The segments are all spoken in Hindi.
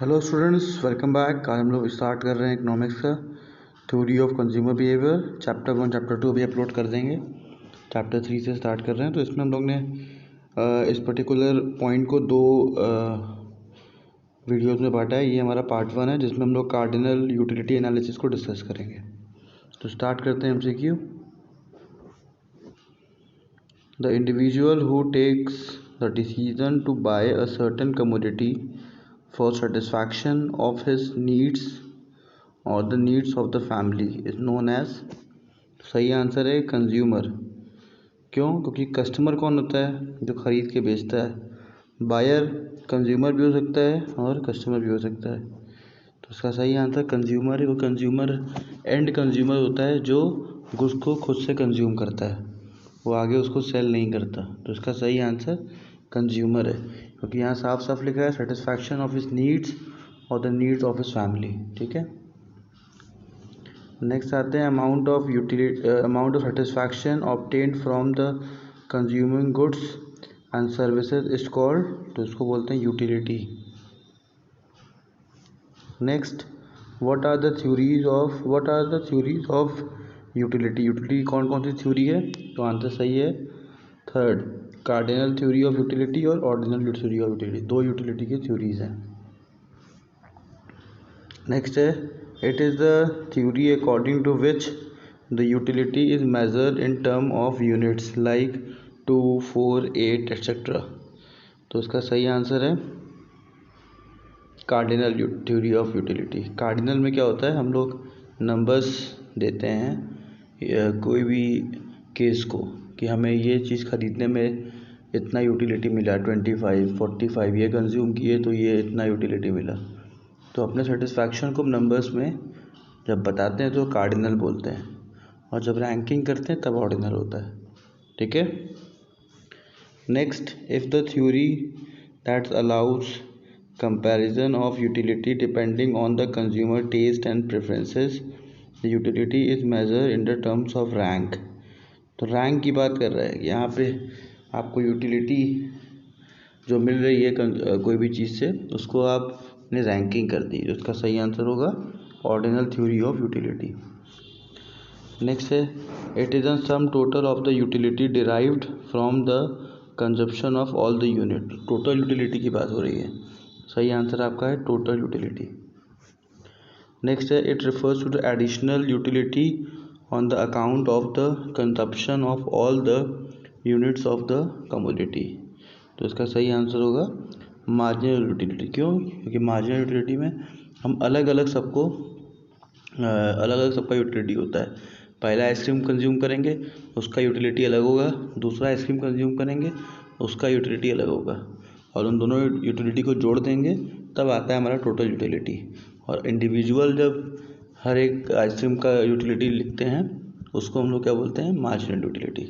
Hello students, welcome back. आज हम लोग स्टार्ट कर रहे हैं इकोनॉमिक्स का theory of consumer behaviour. Chapter 1 chapter 2 भी अपलोड कर देंगे। चैप्टर 3 से स्टार्ट कर रहे हैं। तो इसमें हम लोग ने इस पर्टिकुलर पॉइंट को दो वीडियोस में बांटा है। ये हमारा पार्ट 1 है, जिसमें हम लोग कार्डिनल यूटिलिटी एनालिसिस को डिस्कस करेंगे। तो स्टार्ट करते हैं MCQ। The individual who takes the decision to buy a certain commodity for satisfaction of his needs or the needs of the family is known as। सही आंसर है कंज्यूमर। क्यों? क्योंकि कस्टमर कौन होता है? जो खरीद के बेचता है। बायर कंज्यूमर भी हो सकता है और कस्टमर भी हो सकता है। तो इसका सही आंसर कंज्यूमर है। वो कंज्यूमर एंड कंज्यूमर होता है जो गुड्स को खुद से कंज्यूम करता है, वो आगे उसको सेल नहीं करता। तो इसका सही आंसर कंज्यूमर है, क्योंकि यहाँ साफ साफ लिखा है सेटिस्फैक्शन ऑफ हिज नीड्स और the needs of his family. ठीक है, नेक्स्ट आते हैं amount of satisfaction obtained from the consuming goods and services is called. तो इसको बोलते हैं utility. Next, what are the theories of utility. Utility कौन कौन सी थ्योरी है? तो आंसर सही है third, cardinal theory of utility और ऑर्डिनल थ्योरी ऑफ यूटिलिटी। दो यूटिलिटी की थ्योरीज हैं। नेक्स्ट है, it is the theory according to which the utility is measured in term of units like 2, 4, 8 etcetera. तो इसका सही आंसर है cardinal theory of utility. Cardinal में क्या होता है, हम लोग नंबर्स देते हैं कोई भी केस को कि हमें ये चीज़ ख़रीदने में इतना यूटिलिटी मिला, 25, 45 ये कंज्यूम किए तो ये इतना यूटिलिटी मिला। तो अपने सेटिस्फैक्शन को नंबर्स में जब बताते हैं तो कार्डिनल बोलते हैं, और जब रैंकिंग करते हैं तब ऑर्डिनल होता है। ठीक है, next, if the theory that allows comparison of utility depending on the consumer taste and preferences, the utility is measure in the terms of rank. तो रैंक की बात कर रहा है। यहाँ पे आपको यूटिलिटी जो मिल रही है कोई भी चीज़ से, उसको आपने रैंकिंग कर दी। उसका सही आंसर होगा ordinal theory of utility. Next है, it is a sum total of the utility derived from the consumption of all the unit. Total utility की बात हो रही है। सही आंसर आपका है टोटल यूटिलिटी। नेक्स्ट है, it refers to the additional utility on the account of the consumption of all the units of the commodity। तो इसका सही आंसर होगा मार्जिनल यूटिलिटी। क्यों? क्योंकि मार्जिनल यूटिलिटी में हम अलग अलग सबका यूटिलिटी होता है। पहला आइसक्रीम कंज्यूम करेंगे उसका यूटिलिटी अलग होगा, दूसरा आइसक्रीम कंज्यूम करेंगे उसका यूटिलिटी अलग होगा, और उन दोनों यूटिलिटी को जोड़ देंगे तब आता है हमारा टोटल यूटिलिटी। और इंडिविजुअल जब हर एक आइसक्रीम का यूटिलिटी लिखते हैं उसको हम लोग क्या बोलते हैं? Marginal utility.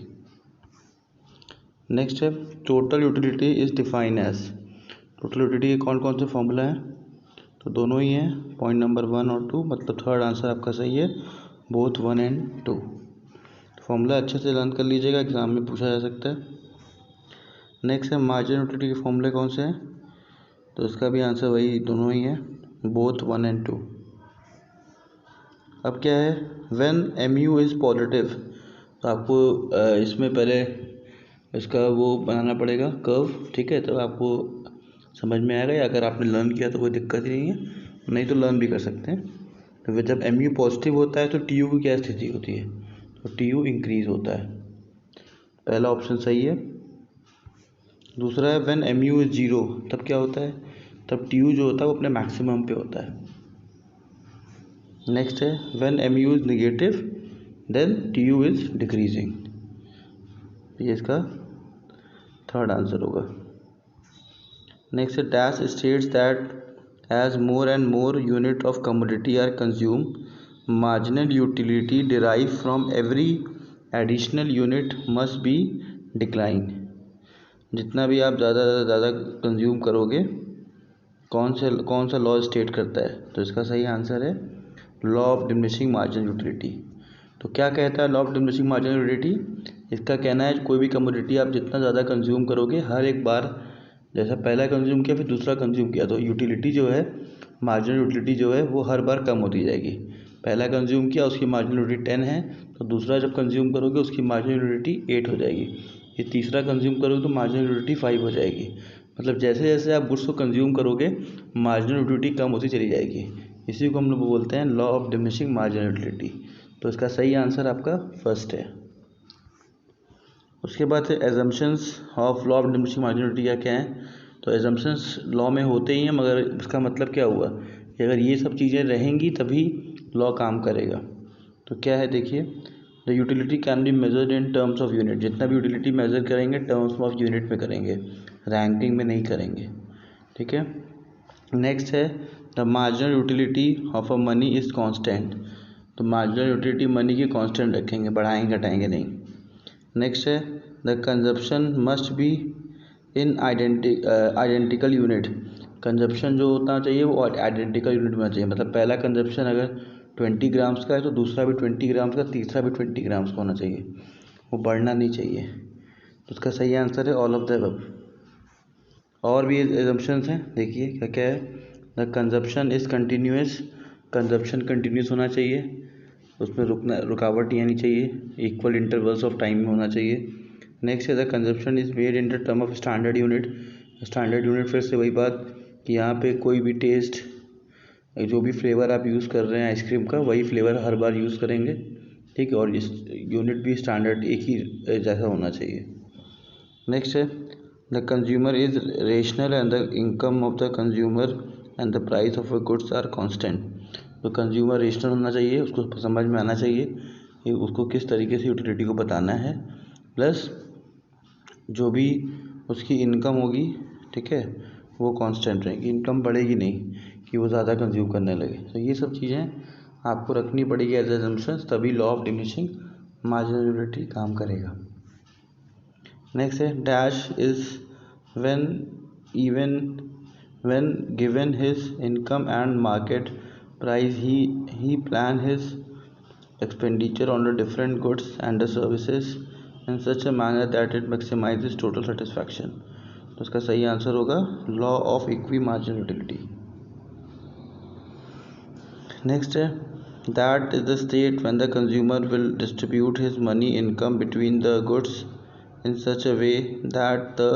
नेक्स्ट है, total utility is define as. Total utility के कौन कौन से फॉर्मूला हैं? तो दोनों ही हैं, पॉइंट नंबर 1 और 2, मतलब थर्ड आंसर आपका सही है, बोथ 1 एंड 2। फॉर्मूला अच्छे से लर्न कर लीजिएगा, एग्जाम में पूछा जा सकता है। नेक्स्ट है, मार्जिनल यूटिलिटी के फॉर्मूले कौन से हैं? तो इसका भी आंसर वही, दोनों ही है, बोथ 1 एंड 2। अब क्या है, व्हेन MU इज़ पॉजिटिव, तो आपको इसमें पहले इसका वो बनाना पड़ेगा कर्व। ठीक है, तो आपको समझ में आएगा, या अगर आपने लर्न किया तो कोई दिक्कत ही नहीं है, नहीं तो लर्न भी कर सकते हैं। तो जब MU पॉजिटिव होता है तो TU की क्या स्थिति होती है? तो TU इंक्रीज होता है। पहला ऑप्शन सही है। दूसरा है, व्हेन MU इज़ 0, तब क्या होता है? तब TU जो होता है वो अपने मैक्सिमम पे होता है। नेक्स्ट है, when MU is negative then TU is decreasing. ये इसका थर्ड आंसर होगा। नेक्स्ट है, dash states that as more and more unit of commodity are consume, marginal utility derive from every additional unit must be decline. जितना भी आप ज़्यादा से ज़्यादा कंज्यूम करोगे, कौन सा लॉ स्टेट करता है? तो इसका सही आंसर है law of diminishing marginal utility. तो क्या कहता है law of diminishing marginal utility? इसका कहना है कोई भी कमोडिटी आप जितना ज़्यादा कंज्यूम करोगे, हर एक बार जैसा पहला कंज्यूम किया फिर दूसरा कंज्यूम किया, तो यूटिलिटी जो है मार्जिनल यूटिलिटी जो है वो हर बार कम होती जाएगी। पहला कंज्यूम किया उसकी मार्जिनल यूटिलिटी 10 है, तो दूसरा जब कंज्यूम करोगे उसकी मार्जिनल यूटिलिटी 8 हो जाएगी। ये तीसरा कंज्यूम करोगे तो मार्जिनल यूटिलिटी 5 हो जाएगी। मतलब जैसे जैसे आप गुड्स को कंज्यूम करोगे मार्जिनल यूटिलिटी कम होती चली जाएगी। इसी को हम लोग बोलते हैं law of diminishing marginal utility. तो इसका सही आंसर आपका फर्स्ट है। उसके बाद assumptions of law of diminishing marginal utility क्या है? तो एजम्पशंस लॉ में होते ही हैं, मगर इसका मतलब क्या हुआ कि अगर ये सब चीज़ें रहेंगी तभी लॉ काम करेगा। तो क्या है देखिए, the utility can be measured in terms of unit. जितना भी यूटिलिटी मेजर करेंगे टर्म्स ऑफ यूनिट में करेंगे, रैंकिंग में नहीं करेंगे। ठीक है। नेक्स्ट है the marginal utility of a money is constant. तो मार्जिनल यूटिलिटी मनी की कांस्टेंट रखेंगे, बढ़ाएंगे घटाएंगे नहीं। नेक्स्ट है the consumption must be in identical unit. Consumption जो होना चाहिए वो आइडेंटिकल यूनिट में होना चाहिए। मतलब पहला कंजप्शन अगर 20 ग्राम्स का है तो दूसरा भी 20 ग्राम्स का, तीसरा भी 20 ग्राम्स का होना चाहिए, वो बढ़ना नहीं चाहिए। तो उसका सही आंसर है ऑल ऑफ द अबव। और भी एजम्पशंस हैं, देखिए क्या क्या है। The consumption is continuous. Consumption continuous होना चाहिए, उसमें रुकावट नहीं आनी चाहिए, इक्वल इंटरवल्स ऑफ टाइम में होना चाहिए। नेक्स्ट है the consumption is made in the term of standard unit. Standard unit फिर से वही बात कि यहाँ पे कोई भी टेस्ट, जो भी फ्लेवर आप यूज़ कर रहे हैं आइसक्रीम का, वही फ्लेवर हर बार यूज़ करेंगे। ठीक है, और इस यूनिट भी स्टैंडर्ड एक ही जैसा होना चाहिए। नेक्स्ट है the consumer is rational and the income of the consumer and the price of a goods are constant. तो कंज्यूमर रेशनल होना चाहिए, उसको समझ में आना चाहिए कि उसको किस तरीके से यूटिलिटी को बताना है, प्लस जो भी उसकी इनकम होगी, ठीक है, वो कांस्टेंट रहेगी, इनकम बढ़ेगी नहीं कि वो ज़्यादा कंज्यूम करने लगे। तो ये सब चीज़ें आपको रखनी पड़ेगी एज एजम्पशंस, तभी law of diminishing marginal utility काम करेगा। नेक्स्ट है dash is when even when given his income and market price he plan his expenditure on the different goods and the services in such a manner that it maximizes total satisfaction। तो इसका सही आंसर होगा law of equi marginal utility. Next है that is the state when the consumer will distribute his money income between the goods in such a way that the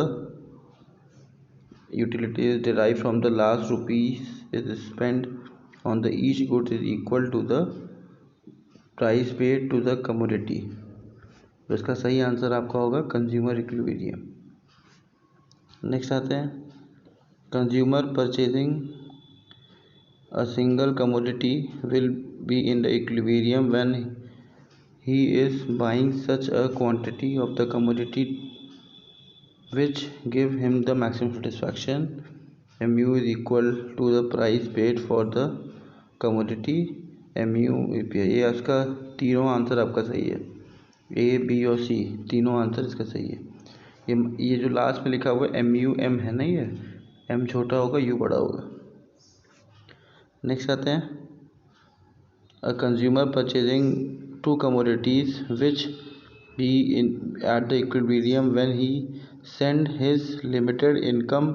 utility is derived from the last rupees is spend on the each good is equal to the price paid to the commodity. तो इसका सही आंसर आपका होगा कंज्यूमर इक्विलिब्रियम। नेक्स्ट आते हैं consumer purchasing a single commodity will be in the equilibrium when he is buying such a quantity of the commodity which give him the maximum satisfaction। mu is equal to the price paid for the commodity mu API। ये इसका तीनों आंसर आपका सही है, ए बी और सी तीनों आंसर इसका सही है। ये जो लास्ट में लिखा हुआ है MUM है, नहीं है, M छोटा होगा U बड़ा होगा। नेक्स्ट आते हैं a consumer purchasing to commodities which be in at the equilibrium when he spend his limited income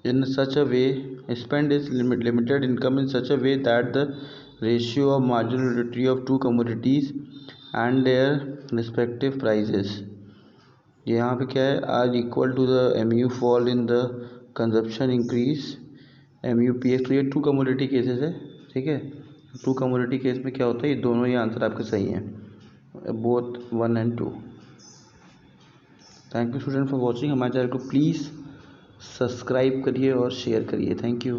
in such a way limited income in such a way that the ratio of marginal utility of two commodities and their respective prices, यहाँ पे क्या है, are equal to the mu fall in the consumption increase MUPX। तो ये टू कमोडिटी केसेस है, ठीक है। टू कमोडिटी केस में क्या होता है, ये दोनों ही आंसर आपके सही हैं, both 1 and 2। Thank you student for watching. हमारे चैनल को प्लीज़ सब्सक्राइब करिए और शेयर करिए। Thank you.